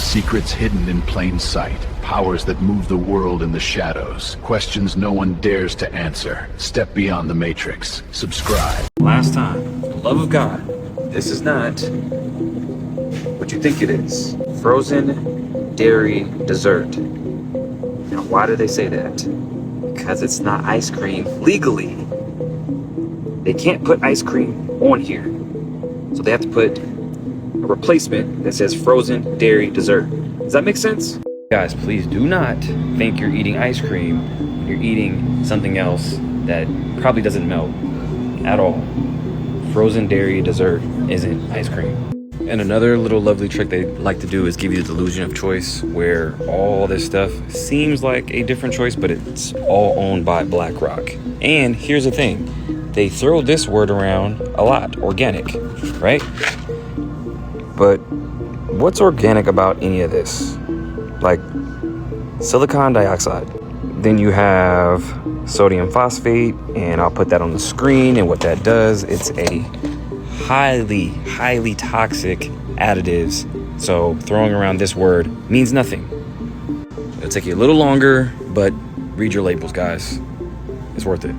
Secrets hidden in plain sight. Powers that move the world in the shadows. Questions no one dares to answer. Step beyond the matrix. Subscribe. Last time, for the love of God, this is not what you think it is. Frozen dairy dessert. Now, why do they say that? Because it's not ice cream legally. They can't put ice cream on here. So they have to put a replacement that says frozen dairy dessert. Does that make sense? Guys, please do not think you're eating ice cream when you're eating something else that probably doesn't melt at all. Frozen dairy dessert isn't ice cream. And another little lovely trick they like to do is give you the delusion of choice, where all this stuff seems like a different choice, but it's all owned by BlackRock. And here's the thing, they throw this word around a lot, organic, right? But what's organic about any of this? Like silicon dioxide. Then you have sodium phosphate, and I'll put that on the screen, and what that does, it's a highly toxic additives. So throwing around this word means nothing. It'll take you a little longer, but read your labels, guys. It's worth it.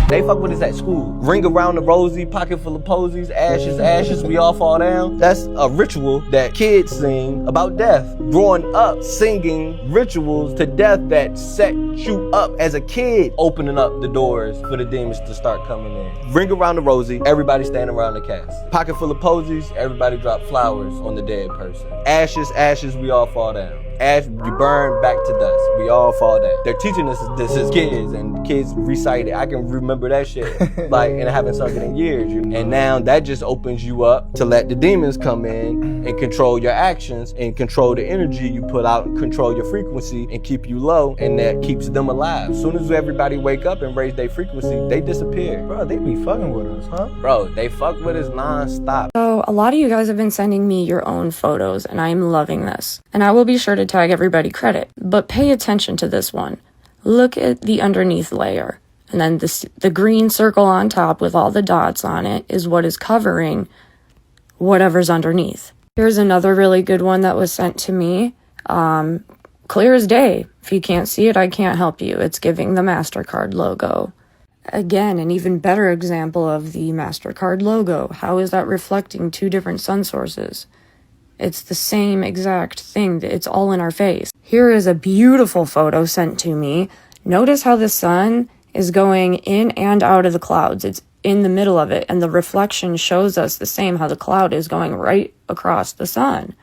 They fuck with us at school. Ring around the rosy, pocket full of posies, ashes, we all fall down. That's a ritual that kids sing about death. Growing up singing rituals to death that set you up as a kid, opening up the doors for the demons to start coming in. Ring around the rosy, everybody stand around the casket. Pocket full of posies, everybody drop flowers on the dead person. Ashes, we all fall down. Ash, you burn back to dust. We all fall down. They're teaching us this as kids, and kids recite it. I can remember that shit, like, and I haven't sung it in years. And now that just opens you up to let the demons come in and control your actions and control the energy you put out and control your frequency and keep you low, and that keeps them alive. As soon as everybody wake up and raise their frequency, they disappear. Bro, they be fucking with us, huh? Bro, they fuck with us non-stop. So a lot of you guys have been sending me your own photos, and I'm loving this. And I will be sure to tag everybody credit, but pay attention to this one. Look at the underneath layer, and then the green circle on top with all the dots on it is what is covering whatever's underneath. Here's another really good one that was sent to me. Clear as day. If you can't see it, I can't help you. It's giving the MasterCard logo. Again, an even better example of the MasterCard logo. How is that reflecting two different sun sources? It's the same exact thing. It's all in our face. Here is a beautiful photo sent to me. Notice how the sun is going in and out of the clouds. It's in the middle of it, and the reflection shows us the same, how the cloud is going right across the sun.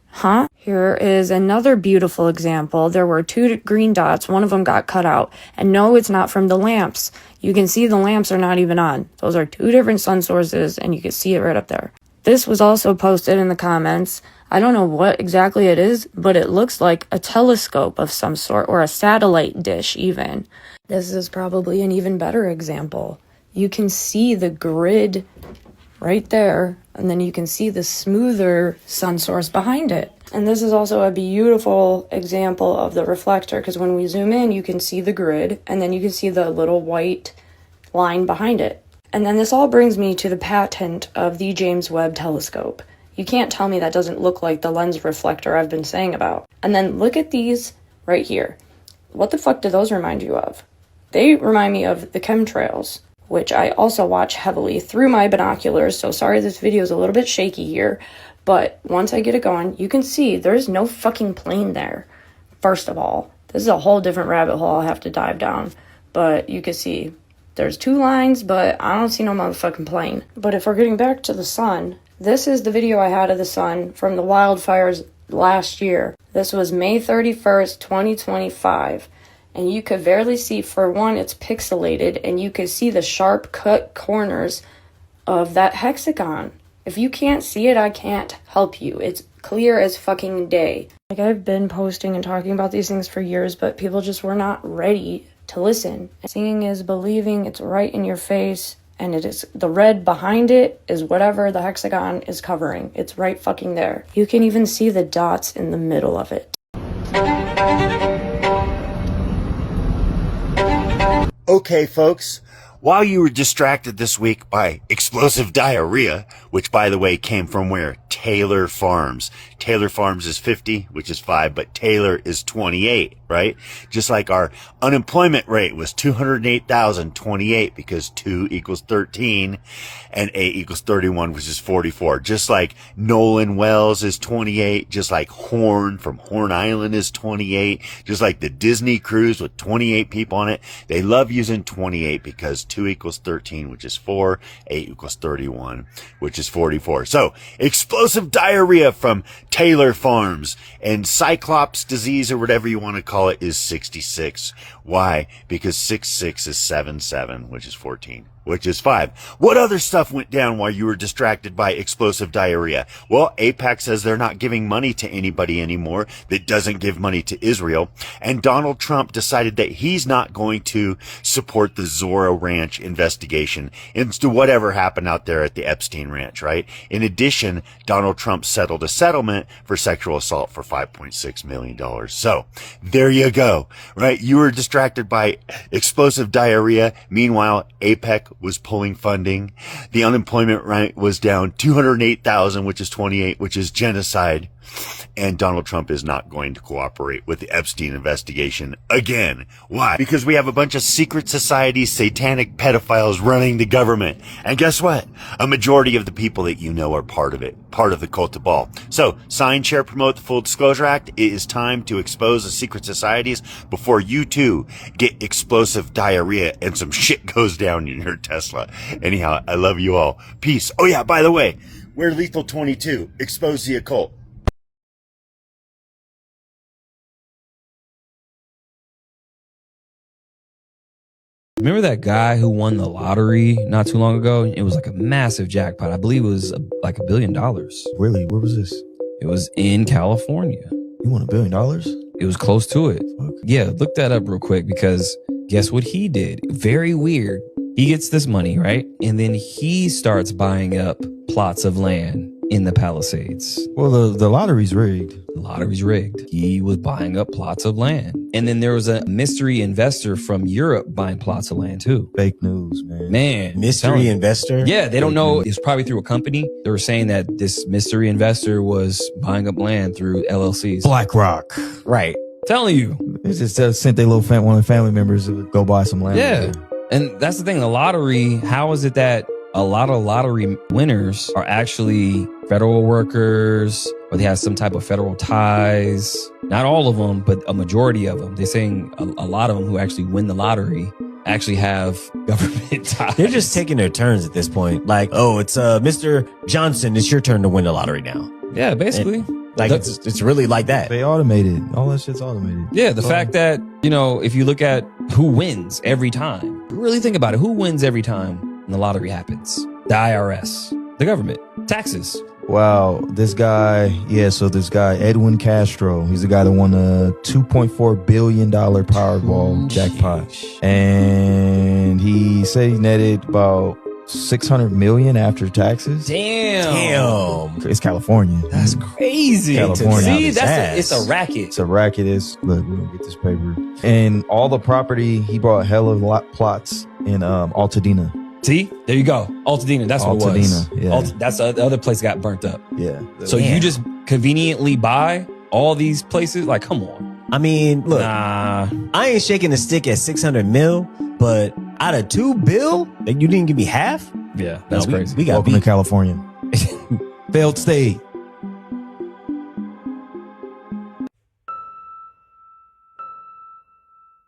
Huh? Here is another beautiful example. There were two green dots. One of them got cut out. And no, it's not from the lamps. You can see the lamps are not even on. Those are two different sun sources, and you can see it right up there. This was also posted in the comments. I don't know what exactly it is, but it looks like a telescope of some sort, or a satellite dish even. This is probably an even better example. You can see the grid right there, and then you can see the smoother sun source behind it. And this is also a beautiful example of the reflector, because when we zoom in, you can see the grid, and then you can see the little white line behind it. And then this all brings me to the patent of the James Webb telescope. You can't tell me that doesn't look like the lens reflector I've been saying about. And then look at these right here. What the fuck do those remind you of? They remind me of the chemtrails, which I also watch heavily through my binoculars. So sorry this video is a little bit shaky here, but once I get it going, you can see there's no fucking plane there. First of all, this is a whole different rabbit hole I'll have to dive down, but you can see there's two lines, but I don't see no motherfucking plane. But if we're getting back to the sun, this is the video I had of the sun from the wildfires last year. This was May 31st, 2025. And you could barely see, for one, it's pixelated, and you could see the sharp cut corners of that hexagon. If you can't see it, I can't help you. It's clear as fucking day. Like, I've been posting and talking about these things for years, but people just were not ready to listen. Seeing is believing. It's right in your face, and it is the red behind it is whatever the hexagon is covering. It's right fucking there. You can even see the dots in the middle of it. Okay, folks, while you were distracted this week by explosive diarrhea, which by the way came from where? Taylor Farms. Taylor Farms is 50, which is 5, but Taylor is 28, right? Just like our unemployment rate was 208,028 because 2 equals 13 and 8 equals 31, which is 44. Just like Nolan Wells is 28, just like Horn from Horn Island is 28, just like the Disney cruise with 28 people on it. They love using 28 because 2 equals 13, which is 4, 8 equals 31, which is 44. So explosive diarrhea from Taylor Farms, and Cyclops disease or whatever you want to call it is 66. Why? Because 6 is 7, which is 14, which is 5. What other stuff went down while you were distracted by explosive diarrhea? Well, AIPAC says they're not giving money to anybody anymore that doesn't give money to Israel. And Donald Trump decided that he's not going to support the Zora Ranch investigation into whatever happened out there at the Epstein Ranch, right? In addition, Donald Trump settled a settlement for sexual assault for $5.6 million. So there you go, right? You were distracted by explosive diarrhea. Meanwhile, AIPAC was pulling funding. The unemployment rate was down 208,000, which is 28, which is genocide. And Donald Trump is not going to cooperate with the Epstein investigation again. Why? Because we have a bunch of secret society satanic pedophiles running the government. And guess what? A majority of the people that you know are part of it, part of the cult of Baal. So sign, share, promote the Full Disclosure Act. It is time to expose the secret societies before you too get explosive diarrhea and some shit goes down in your Tesla. Anyhow, I love you all. Peace. Oh yeah, by the way, we're Lethal 22. Expose the occult. Remember that guy who won the lottery not too long ago? It was like a massive jackpot. I believe it was like $1 billion. Really? Where was this? It was in California. You won $1 billion? It was close to it. Fuck. Yeah, look that up real quick because guess what he did? Very weird. He gets this money, right? And then he starts buying up plots of land in the Palisades. Well, the lottery's rigged. The lottery's rigged. He was buying up plots of land. And then there was a mystery investor from Europe buying plots of land too. Fake news, man. Man. Mystery investor? Yeah, they don't know. It's probably through a company. They were saying that this mystery investor was buying up land through LLCs. BlackRock. Right. Telling you. They just sent their little one of the family members to go buy some land. Yeah. And that's the thing. The lottery, how is it that a lot of lottery winners are actually federal workers or they have some type of federal ties? Not all of them, but a majority of them. They're saying a lot of them who actually win the lottery actually have government ties. They're just taking their turns at this point. Like, oh, it's Mr. Johnson, it's your turn to win the lottery now. Yeah, basically. Like, it's really like that. They automated. All that shit's automated. Yeah, the fact that, you know, if you look at who wins every time, really think about it. Who wins every time when the lottery happens? The IRS, the government, taxes. Wow, this guy, this guy, Edwin Castro, he's the guy that won a $2.4 billion Powerball jackpot. And he said he netted about $600 million after taxes. Damn. It's California. That's crazy. California. See, it's a racket. It's a racket. Look, we're gonna get this paper. And all the property, he bought a hell of a lot plots in Altadena. See, there you go. Altadena, that's what it was. Yeah. That's the other place got burnt up. Yeah. So you just conveniently buy all these places? Like, come on. I mean, look, Nah. I ain't shaking the stick at 600 mil, but out of $2 billion, that you didn't give me half? Yeah, that's crazy. We got Welcome beat. to California. Failed state.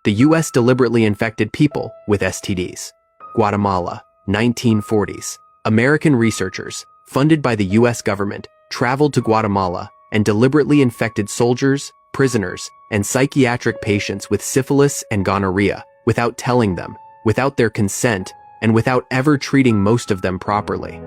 The U.S. deliberately infected people with STDs. Guatemala, 1940s. American researchers, funded by the U.S. government, traveled to Guatemala and deliberately infected soldiers, prisoners, and psychiatric patients with syphilis and gonorrhea without telling them, without their consent, and without ever treating most of them properly.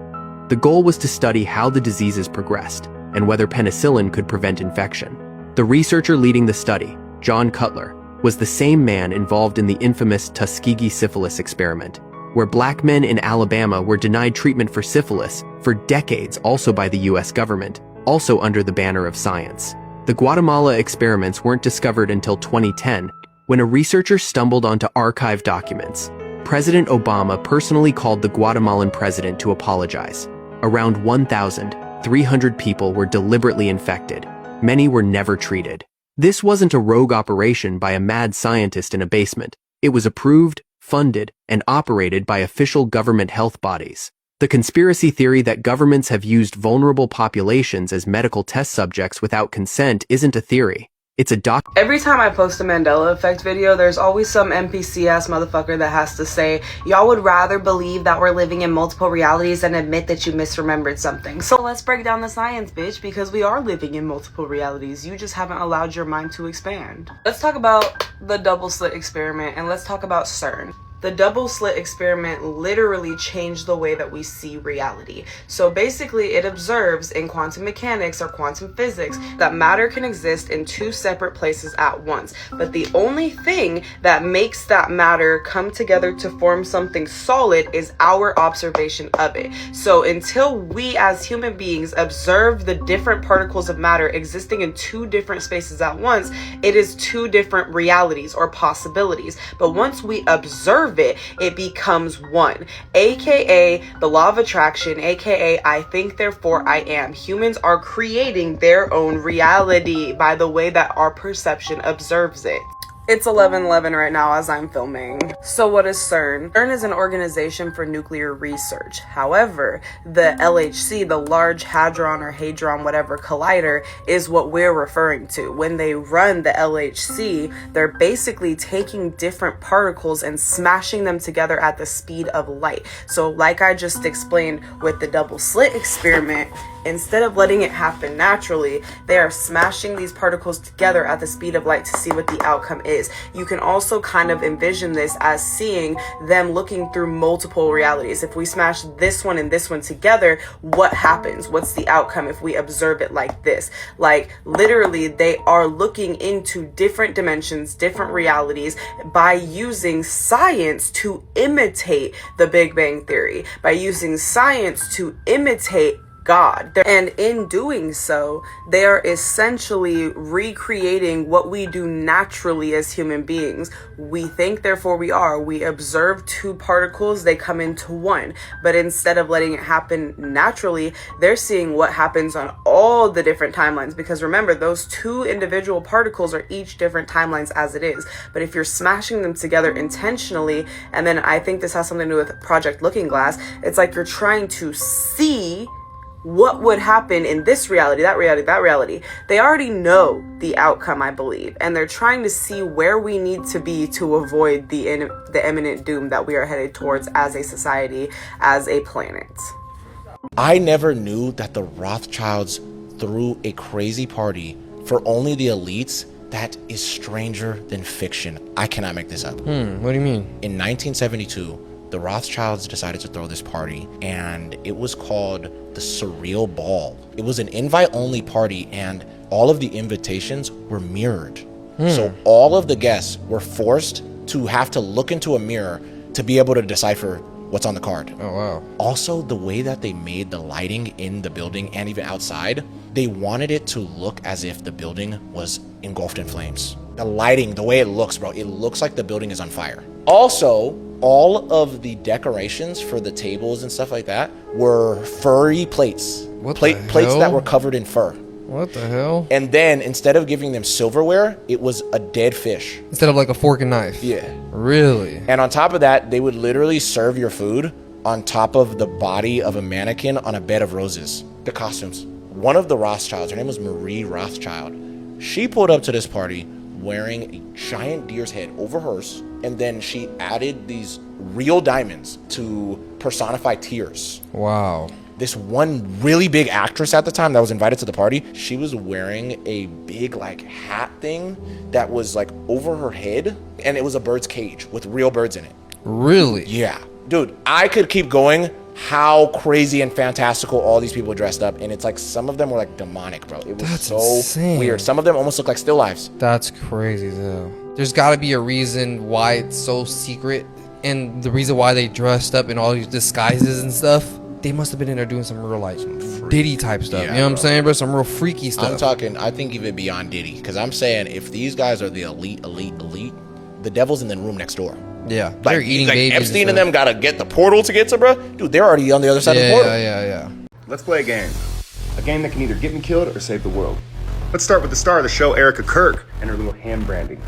The goal was to study how the diseases progressed and whether penicillin could prevent infection. The researcher leading the study, John Cutler, was the same man involved in the infamous Tuskegee syphilis experiment, where black men in Alabama were denied treatment for syphilis for decades, also by the US government, also under the banner of science. The Guatemala experiments weren't discovered until 2010, when a researcher stumbled onto archive documents. President Obama personally called the Guatemalan president to apologize. Around 1,300 people were deliberately infected. Many were never treated. This wasn't a rogue operation by a mad scientist in a basement. It was approved, funded, and operated by official government health bodies. The conspiracy theory that governments have used vulnerable populations as medical test subjects without consent isn't a theory. It's a Every time I post a Mandela Effect video, there's always some NPC-ass motherfucker that has to say, y'all would rather believe that we're living in multiple realities than admit that you misremembered something. So let's break down the science, bitch, because we are living in multiple realities. You just haven't allowed your mind to expand. Let's talk about the double slit experiment, and let's talk about CERN. The double slit experiment literally changed the way that we see reality. So basically it observes in quantum mechanics or quantum physics that matter can exist in two separate places at once. But the only thing that makes that matter come together to form something solid is our observation of it. So until we as human beings observe the different particles of matter existing in two different spaces at once, it is two different realities or possibilities. But once we observe it becomes one, aka the law of attraction, aka I think therefore I am. Humans are creating their own reality by the way that our perception observes it. It's 11:11 right now as I'm filming. So what is CERN? CERN is an organization for nuclear research. However, the LHC, the Large Hadron or Hadron whatever collider, is what we're referring to. When they run the LHC, they're basically taking different particles and smashing them together at the speed of light. So like I just explained with the double slit experiment, instead of letting it happen naturally, they are smashing these particles together at the speed of light to see what the outcome is. You can also kind of envision this as seeing them looking through multiple realities. If we smash this one and this one together, what happens? What's the outcome if we observe it like this? Like literally they are looking into different dimensions, different realities by using science to imitate the Big Bang Theory, by using science to imitate God. And in doing so, they are essentially recreating what we do naturally as human beings. We think, therefore we are. We observe two particles, they come into one. But instead of letting it happen naturally, they're seeing what happens on all the different timelines. Because remember, those two individual particles are each different timelines as it is. But if you're smashing them together intentionally, and then I think this has something to do with Project Looking Glass, it's like you're trying to see what would happen in this reality, that reality, that reality. They already know the outcome, I believe, and they're trying to see where we need to be to avoid the imminent doom that we are headed towards as a society, as a planet. I never knew that the Rothschilds threw a crazy party for only the elites. That is stranger than fiction. I cannot make this up. What do you mean? In 1972, the Rothschilds decided to throw this party, and it was called the Surreal Ball. It was an invite-only party, and all of the invitations were mirrored. So all of the guests were forced to have to look into a mirror to be able to decipher what's on the card. Oh, wow. Also, the way that they made the lighting in the building and even outside, they wanted it to look as if the building was engulfed in flames. The lighting, the way it looks, bro, it looks like the building is on fire. Also, all of the decorations for the tables and stuff like that were furry plates. Plates that were covered in fur. What the hell? And then instead of giving them silverware, it was a dead fish. Instead of like a fork and knife? Yeah. Really? And on top of that, they would literally serve your food on top of the body of a mannequin on a bed of roses. The costumes. One of the Rothschilds, her name was Marie Rothschild. She pulled up to this party wearing a giant deer's head over hers, and then she added these real diamonds to personify tears. Wow. This one really big actress at the time that was invited to the party, she was wearing a big like hat thing that was like over her head, and it was a bird's cage with real birds in it. Really? Yeah. Dude, I could keep going how crazy and fantastical all these people dressed up, and it's like some of them were like demonic, bro. It was so insane. Weird. Some of them almost look like still lives. That's crazy though. There's got to be a reason why it's so secret, and the reason why they dressed up in all these disguises and stuff. They must have been in there doing some real like Diddy type stuff. Yeah, you know what I'm saying, bro? Some real freaky stuff. I'm talking, I think even beyond Diddy, because I'm saying if these guys are the elite, the devil's in the room next door. Yeah, they're eating babies. Epstein and them gotta get the portal to get to, bro. Dude, they're already on the other side of the portal. Yeah. Let's play a game. A game that can either get me killed or save the world. Let's start with the star of the show, Erica Kirk, and her little hand branding.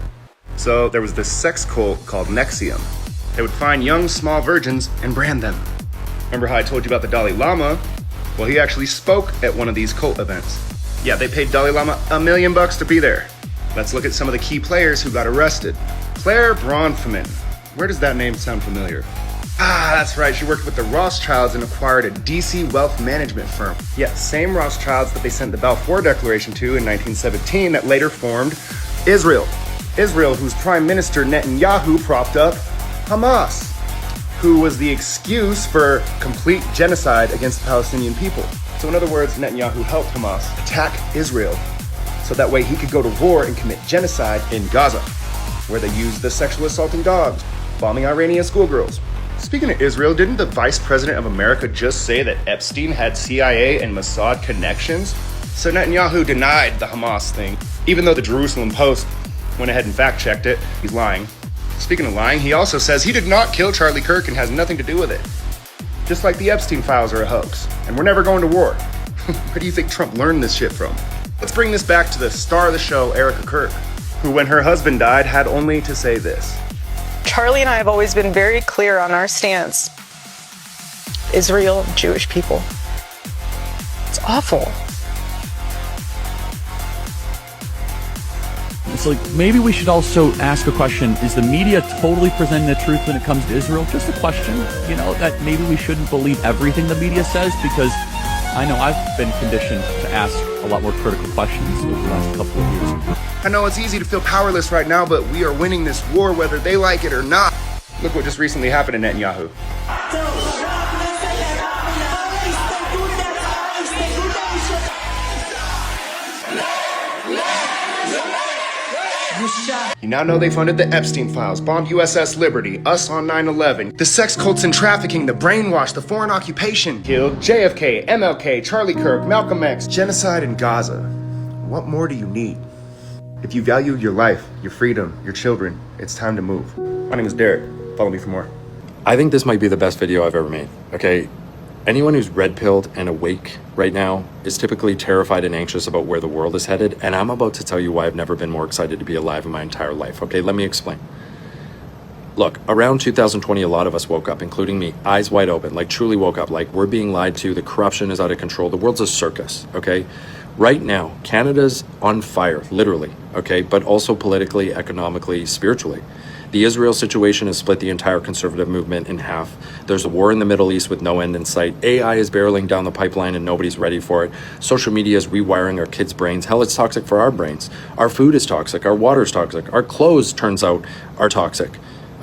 So there was this sex cult called Nexium. They would find young, small virgins and brand them. Remember how I told you about the Dalai Lama? Well, he actually spoke at one of these cult events. Yeah, they paid Dalai Lama $1 million to be there. Let's look at some of the key players who got arrested. Claire Bronfman. Where does that name sound familiar? Ah, that's right, she worked with the Rothschilds and acquired a DC wealth management firm. Yeah, same Rothschilds that they sent the Balfour Declaration to in 1917 that later formed Israel. Israel, whose Prime Minister Netanyahu propped up Hamas, who was the excuse for complete genocide against the Palestinian people. So in other words, Netanyahu helped Hamas attack Israel so that way he could go to war and commit genocide in Gaza, where they used the sexual assaulting dogs, bombing Iranian schoolgirls. Speaking of Israel, didn't the Vice President of America just say that Epstein had CIA and Mossad connections? So Netanyahu denied the Hamas thing, even though the Jerusalem Post went ahead and fact-checked it. He's lying. Speaking of lying, he also says he did not kill Charlie Kirk and has nothing to do with it. Just like the Epstein files are a hoax, and we're never going to war. Where do you think Trump learned this shit from? Let's bring this back to the star of the show, Erica Kirk, who when her husband died had only to say this. Charlie and I have always been very clear on our stance. Israel, Jewish people. It's awful. It's like, maybe we should also ask a question. Is the media totally presenting the truth when it comes to Israel? Just a question, that maybe we shouldn't believe everything the media says, because I know I've been conditioned to ask a lot more critical questions over the last couple of years. I know it's easy to feel powerless right now, but we are winning this war whether they like it or not. Look what just recently happened to Netanyahu. You now know they funded the Epstein files, bombed USS Liberty, us on 9/11, the sex cults and trafficking, the brainwash, the foreign occupation, killed JFK, MLK, Charlie Kirk, Malcolm X, genocide in Gaza. What more do you need? If you value your life, your freedom, your children, it's time to move. My name is Derek. Follow me for more. I think this might be the best video I've ever made, okay? Anyone who's red-pilled and awake right now is typically terrified and anxious about where the world is headed, and I'm about to tell you why I've never been more excited to be alive in my entire life, okay? Let me explain. Look, around 2020, a lot of us woke up, including me, eyes wide open, like truly woke up, like we're being lied to, the corruption is out of control, the world's a circus, okay? Right now, Canada's on fire, literally, okay? But also politically, economically, spiritually. The Israel situation has split the entire conservative movement in half. There's a war in the Middle East with no end in sight. AI is barreling down the pipeline and nobody's ready for it. Social media is rewiring our kids' brains. Hell, it's toxic for our brains. Our food is toxic. Our water is toxic. Our clothes, turns out, are toxic.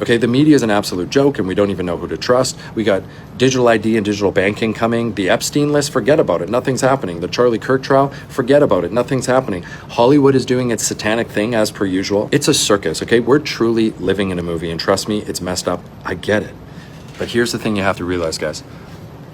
Okay, the media is an absolute joke and we don't even know who to trust. We got digital ID and digital banking coming. The Epstein list, forget about it. Nothing's happening. The Charlie Kirk trial, forget about it. Nothing's happening. Hollywood is doing its satanic thing as per usual. It's a circus, okay? We're truly living in a movie and trust me, it's messed up. I get it. But here's the thing you have to realize, guys.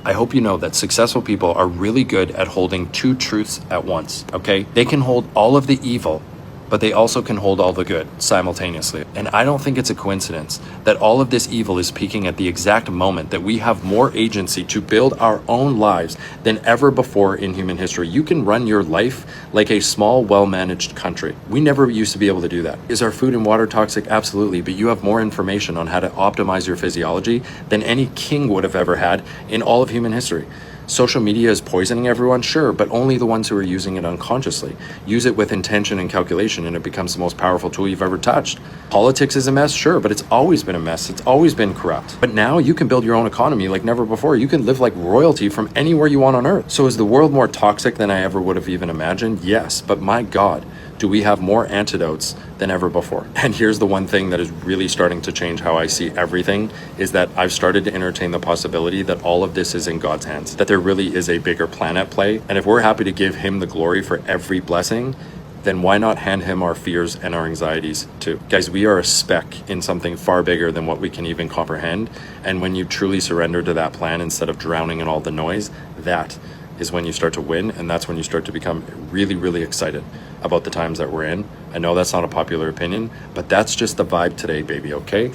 I hope you know that successful people are really good at holding two truths at once, okay? They can hold all of the evil, but they also can hold all the good simultaneously. And I don't think it's a coincidence that all of this evil is peaking at the exact moment that we have more agency to build our own lives than ever before in human history. You can run your life like a small, well-managed country. We never used to be able to do that. Is our food and water toxic? Absolutely, but you have more information on how to optimize your physiology than any king would have ever had in all of human history. Social media is poisoning everyone, sure, but only the ones who are using it unconsciously. Use it with intention and calculation and it becomes the most powerful tool you've ever touched. Politics is a mess, sure, but it's always been a mess. It's always been corrupt. But now you can build your own economy like never before. You can live like royalty from anywhere you want on earth. So is the world more toxic than I ever would have even imagined? Yes, but my God, do we have more antidotes than ever before. And here's the one thing that is really starting to change how I see everything, is that I've started to entertain the possibility that all of this is in God's hands, that there really is a bigger plan at play. And if we're happy to give him the glory for every blessing, then why not hand him our fears and our anxieties too? Guys, we are a speck in something far bigger than what we can even comprehend. And when you truly surrender to that plan instead of drowning in all the noise, that is when you start to win, and that's when you start to become really, really excited about the times that we're in. I know that's not a popular opinion, but that's just the vibe today, baby, okay?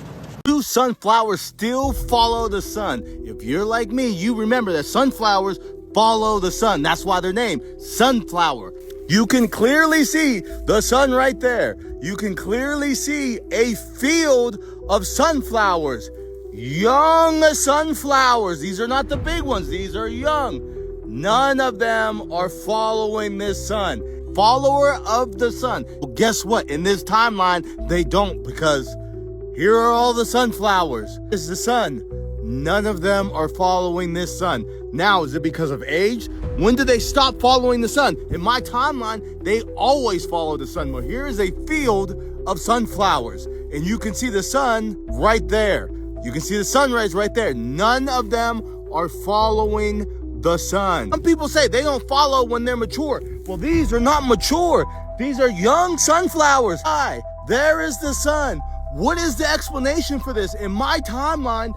Do sunflowers still follow the sun? If you're like me, you remember that sunflowers follow the sun. That's why they're named sunflower. You can clearly see the sun right there. You can clearly see a field of sunflowers. Young sunflowers. These are not the big ones. These are young. None of them are following this sun. Follower of the sun. Well, guess what? In this timeline, they don't, because here are all the sunflowers. This is the sun. None of them are following this sun. Now, is it because of age? When did they stop following the sun? In my timeline, they always follow the sun. Well, here is a field of sunflowers, and you can see the sun right there. You can see the sun rays right there. None of them are following the sun. Some people say they don't follow when they're mature. Well, these are not mature. These are young sunflowers. Hi, there is the sun. What is the explanation for this? In my timeline,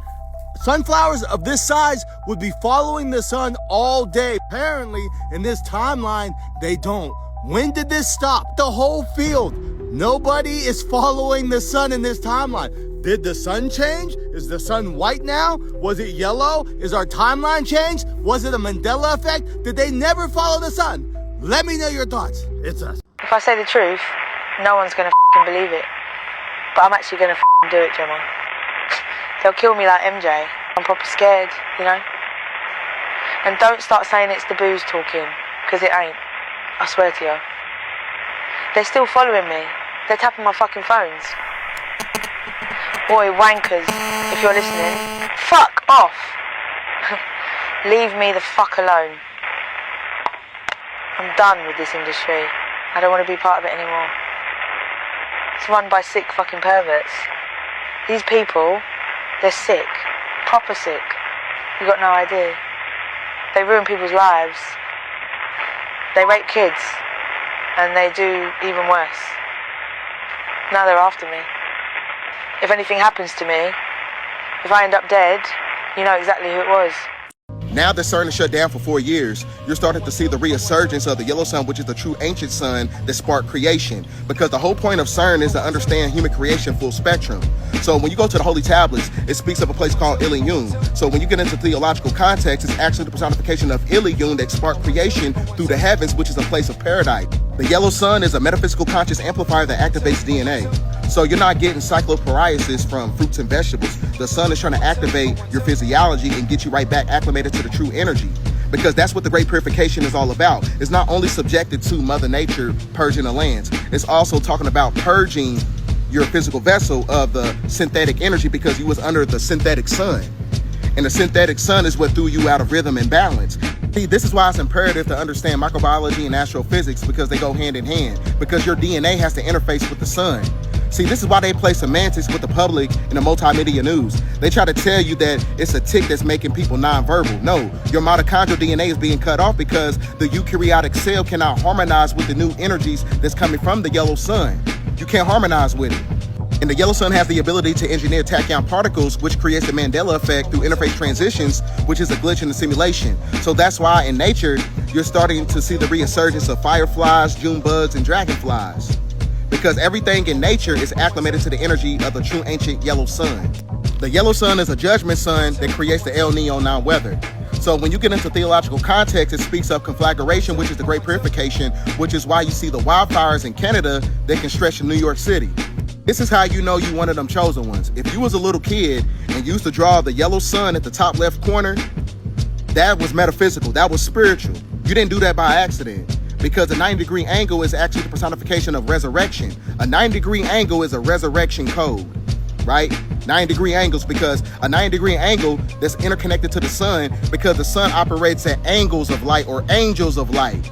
sunflowers of this size would be following the sun all day. Apparently, in this timeline, they don't. When did this stop? The whole field. Nobody is following the sun in this timeline. Did the sun change? Is the sun white now? Was it yellow? Is our timeline changed? Was it a Mandela effect? Did they never follow the sun? Let me know your thoughts. It's us. If I say the truth, no one's gonna believe it. But I'm actually gonna do it, Gemma. They'll kill me like MJ. I'm proper scared, you know? And don't start saying it's the booze talking, because it ain't. I swear to you. They're still following me. They're tapping my fucking phones. Boy, wankers, if you're listening, fuck off. Leave me the fuck alone. I'm done with this industry. I don't want to be part of it anymore. It's run by sick fucking perverts. These people, they're sick. Proper sick. You got no idea. They ruin people's lives. They rape kids. And they do even worse. Now they're after me. If anything happens to me, if I end up dead, you know exactly who it was. Now that CERN is shut down for 4 years, you're starting to see the resurgence of the yellow sun, which is the true ancient sun that sparked creation. Because the whole point of CERN is to understand human creation full spectrum. So when you go to the Holy Tablets, it speaks of a place called Ilium. So when you get into theological context, it's actually the personification of Ilium that sparked creation through the heavens, which is a place of paradise. The yellow sun is a metaphysical conscious amplifier that activates DNA. So you're not getting cyclopariasis from fruits and vegetables. The sun is trying to activate your physiology and get you right back acclimated to the true energy. Because that's what the great purification is all about. It's not only subjected to Mother Nature purging the lands, it's also talking about purging your physical vessel of the synthetic energy, because you was under the synthetic sun. And the synthetic sun is what threw you out of rhythm and balance. See, this is why it's imperative to understand microbiology and astrophysics, because they go hand in hand. Because your DNA has to interface with the sun. See, this is why they play semantics with the public in the multimedia news. They try to tell you that it's a tick that's making people nonverbal. No, your mitochondrial DNA is being cut off because the eukaryotic cell cannot harmonize with the new energies that's coming from the yellow sun. You can't harmonize with it. And the yellow sun has the ability to engineer tachyon particles, which creates the Mandela effect through interface transitions, which is a glitch in the simulation. So that's why in nature, you're starting to see the resurgence of fireflies, June bugs, and dragonflies. Because everything in nature is acclimated to the energy of the true ancient yellow sun. The yellow sun is a judgment sun that creates the El Nino non-weather. So when you get into theological context, it speaks of conflagration, which is the great purification, which is why you see the wildfires in Canada that can stretch to New York City. This is how you know you one of them chosen ones. If you was a little kid and used to draw the yellow sun at the top left corner, that was metaphysical, that was spiritual. You didn't do that by accident. Because a 90-degree angle is actually the personification of resurrection. A 90-degree angle is a resurrection code, right? 90-degree angles, because a 90-degree angle that's interconnected to the sun, because the sun operates at angles of light, or angels of light,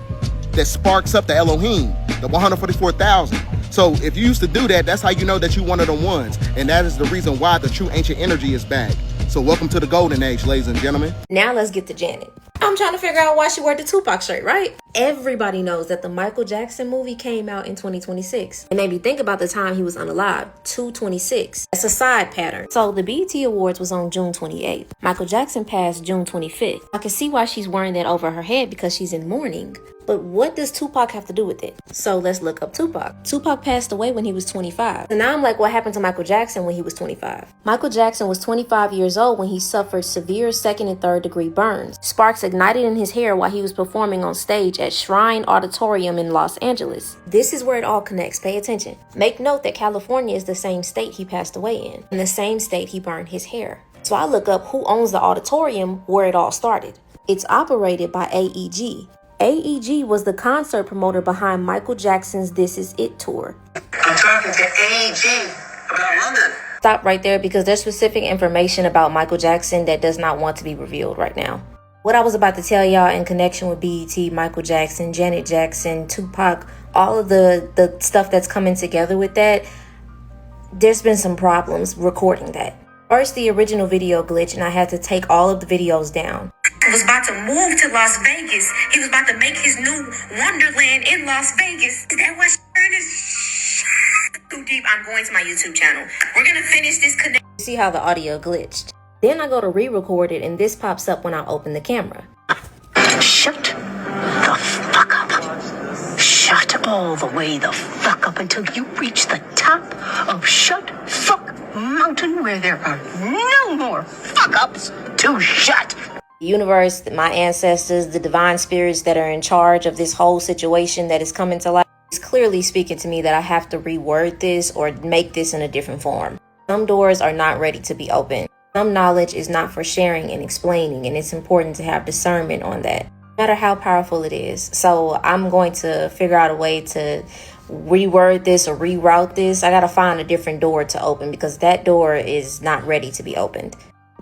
that sparks up the Elohim, the 144,000. So if you used to do that, that's how you know that you one of them ones. And that is the reason why the true ancient energy is back. So welcome to the golden age, ladies and gentlemen. Now let's get to Janet. I'm trying to figure out why she wore the Tupac shirt, right? Everybody knows that the Michael Jackson movie came out in 2026. It made me think about the time he was unalive, 2/26. That's a side pattern. So the BET Awards was on June 28th. Michael Jackson passed June 25th. I can see why she's wearing that over her head, because she's in mourning. But what does Tupac have to do with it? So let's look up Tupac. Tupac passed away when he was 25. And now I'm like, what happened to Michael Jackson when he was 25? Michael Jackson was 25 years old when he suffered severe second and third degree burns. Sparks ignited in his hair while he was performing on stage at Shrine Auditorium in Los Angeles. This is where it all connects. Pay attention. Make note that California is the same state he passed away in, and the same state he burned his hair. So I look up who owns the auditorium where it all started. It's operated by AEG. AEG was the concert promoter behind Michael Jackson's This Is It tour. I'm talking to AEG about London. Stop right there because there's specific information about Michael Jackson that does not want to be revealed right now. What I was about to tell y'all in connection with BET, Michael Jackson, Janet Jackson, Tupac, all of the stuff that's coming together with that, there's been some problems recording that. First, the original video glitched and I had to take all of the videos down. He was about to move to Las Vegas. He was about to make his new Wonderland in Las Vegas. Is that why is too deep? I'm going to my YouTube channel. We're gonna finish this connection. See how the audio glitched. Then I go to re-record it and this pops up when I open the camera. Shut the fuck up. Shut all the way the fuck up until you reach the top of Shut Fuck Mountain where there are no more fuck ups to shut. The universe, my ancestors, the divine spirits that are in charge of this whole situation that is coming to life is clearly speaking to me that I have to reword this or make this in a different form. Some doors are not ready to be opened. Some knowledge is not for sharing and explaining, and it's important to have discernment on that, no matter how powerful it is. So I'm going to figure out a way to reword this or reroute this. I gotta find a different door to open because that door is not ready to be opened.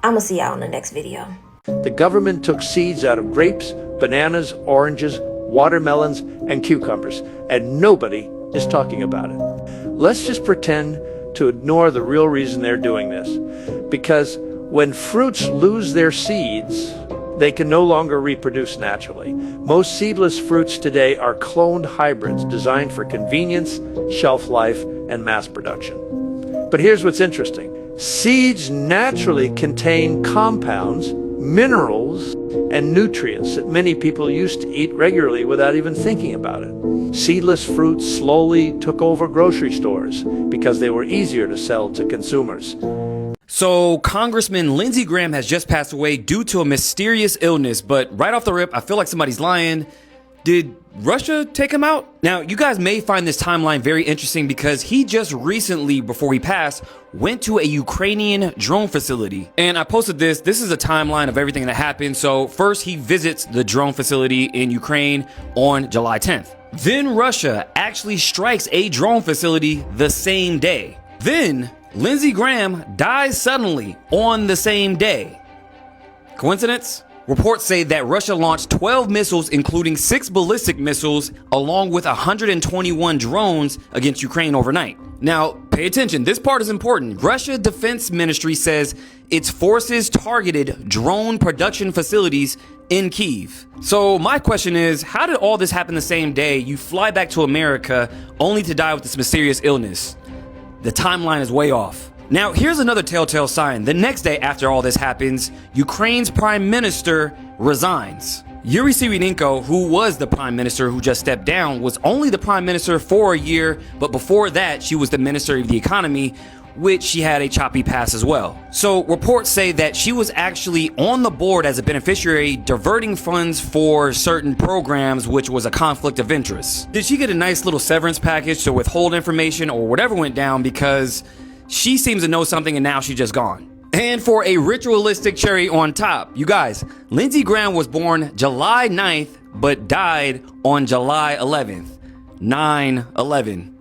I'm gonna see y'all in the next video. The government took seeds out of grapes, bananas, oranges, watermelons, and cucumbers, and nobody is talking about it. Let's just pretend to ignore the real reason they're doing this. Because when fruits lose their seeds, they can no longer reproduce naturally. Most seedless fruits today are cloned hybrids designed for convenience, shelf life, and mass production. But here's what's interesting. Seeds naturally contain compounds, minerals, and nutrients that many people used to eat regularly without even thinking about it. Seedless fruits slowly took over grocery stores because they were easier to sell to consumers. So, Congressman Lindsey Graham has just passed away due to a mysterious illness, but right off the rip, I feel like somebody's lying. Did Russia take him out? Now, you guys may find this timeline very interesting because he just recently, before he passed, went to a Ukrainian drone facility. And I posted this. This is a timeline of everything that happened. So first, he visits the drone facility in Ukraine on July 10th. Then Russia actually strikes a drone facility the same day. Then Lindsey Graham dies suddenly on the same day. Coincidence? Reports say that Russia launched 12 missiles, including 6 ballistic missiles, along with 121 drones against Ukraine overnight. Now, pay attention. This part is important. Russia Defense Ministry says its forces targeted drone production facilities in Kyiv. So my question is, how did all this happen the same day? You fly back to America only to die with this mysterious illness. The timeline is way off. Now, here's another telltale sign. The next day after all this happens, Ukraine's prime minister resigns. Yuri Syrienko, who was the prime minister who just stepped down, was only the prime minister for a year, but before that, she was the minister of the economy, which she had a choppy past as well. So reports say that she was actually on the board as a beneficiary, diverting funds for certain programs, which was a conflict of interest. Did she get a nice little severance package to withhold information or whatever went down? Because she seems to know something and now she's just gone. And for a ritualistic cherry on top, you guys, Lindsey Graham was born July 9th, but died on July 11th. 9/11.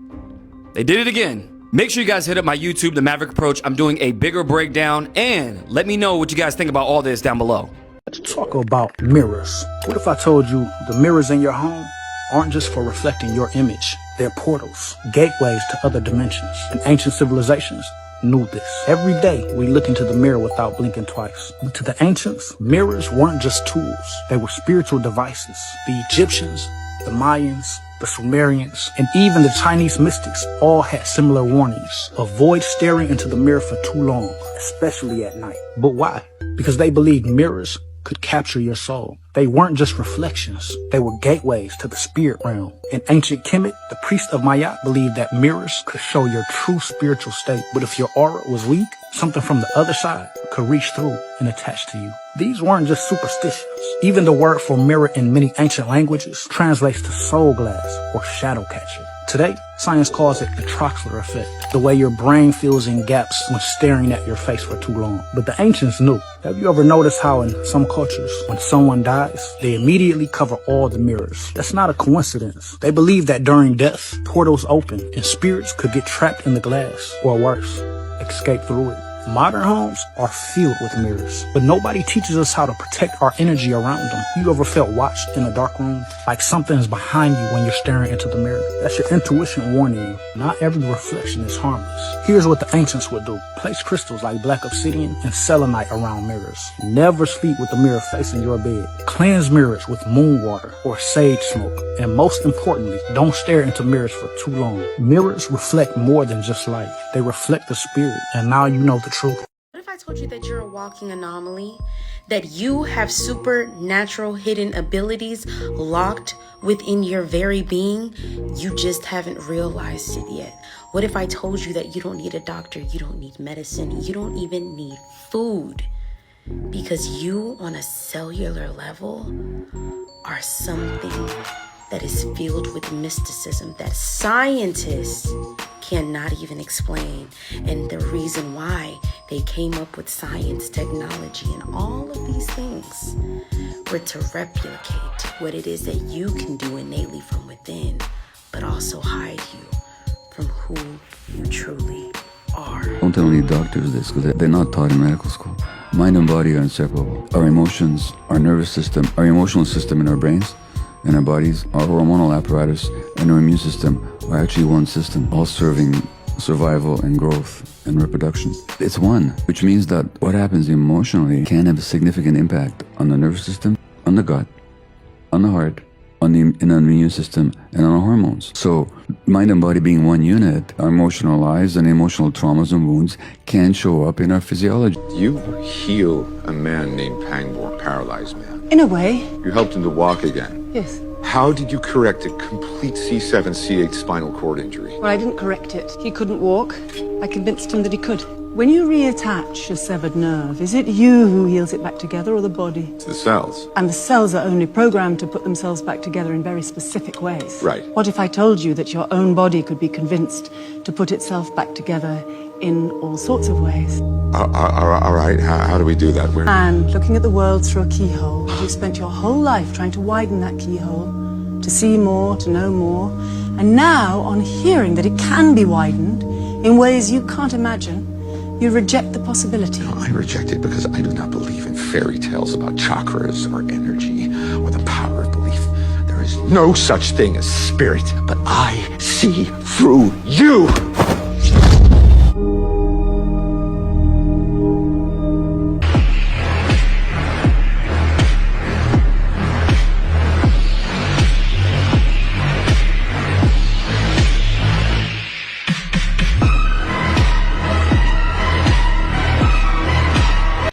They did it again. Make sure you guys hit up my YouTube, The Maverick Approach. I'm doing a bigger breakdown, and let me know what you guys think about all this down below. Let's talk about mirrors. What if I told you the mirrors in your home aren't just for reflecting your image? They're portals, gateways to other dimensions. And ancient civilizations knew this. Every day we look into the mirror without blinking twice. But to the ancients, mirrors weren't just tools. They were spiritual devices. The Egyptians, the Mayans, the Sumerians, and even the Chinese mystics all had similar warnings. Avoid staring into the mirror for too long, especially at night. But why? Because they believed mirrors could capture your soul. They weren't just reflections. They were gateways to the spirit realm. In ancient Kemet, the priest of Mayat believed that mirrors could show your true spiritual state. But if your aura was weak, something from the other side could reach through and attach to you. These weren't just superstitions. Even the word for mirror in many ancient languages translates to soul glass or shadow catcher. Today, science calls it the Troxler effect, the way your brain fills in gaps when staring at your face for too long. But the ancients knew. Have you ever noticed how in some cultures, when someone dies, they immediately cover all the mirrors? That's not a coincidence. They believe that during death, portals open and spirits could get trapped in the glass, or worse, escape through it. Modern homes are filled with mirrors, but nobody teaches us how to protect our energy around them. You ever felt watched in a dark room? Like something is behind you when you're staring into the mirror? That's your intuition warning you. Not every reflection is harmless. Here's what the ancients would do. Place crystals like black obsidian and selenite around mirrors. Never sleep with the mirror facing your bed. Cleanse mirrors with moon water or sage smoke. And most importantly, don't stare into mirrors for too long. Mirrors reflect more than just light. They reflect the spirit, and now you know the truth. What if I told you that you're a walking anomaly? That you have supernatural hidden abilities locked within your very being? You just haven't realized it yet. What if I told you that you don't need a doctor, you don't need medicine, you don't even need food? Because you, on a cellular level, are something that is filled with mysticism that scientists cannot even explain. And the reason why they came up with science, technology, and all of these things were to replicate what it is that you can do innately from within, but also hide you from who you truly are. Don't tell any doctors this, because they're not taught in medical school. Mind and body are inseparable. Our emotions, our nervous system, our emotional system in our brains, in our bodies, our hormonal apparatus, and our immune system are actually one system, all serving survival and growth and reproduction. It's one, which means that what happens emotionally can have a significant impact on the nervous system, on the gut, on the heart, on the immune system, and on our hormones. So mind and body being one unit, our emotional lives and emotional traumas and wounds can show up in our physiology. You heal a man named Pangborn, paralyzed man. In a way. You helped him to walk again. Yes. How did you correct a complete C7, C8 spinal cord injury? Well, I didn't correct it. He couldn't walk. I convinced him that he could. When you reattach a severed nerve, is it you who heals it back together or the body? It's the cells. And the cells are only programmed to put themselves back together in very specific ways. Right. What if I told you that your own body could be convinced to put itself back together in all sorts of ways? All right, how do we do that? And looking at the world through a keyhole, you spent your whole life trying to widen that keyhole, to see more, to know more. And now, on hearing that it can be widened in ways you can't imagine, you reject the possibility. No, I reject it because I do not believe in fairy tales about chakras or energy or the power of belief. There is no such thing as spirit, but I see through you.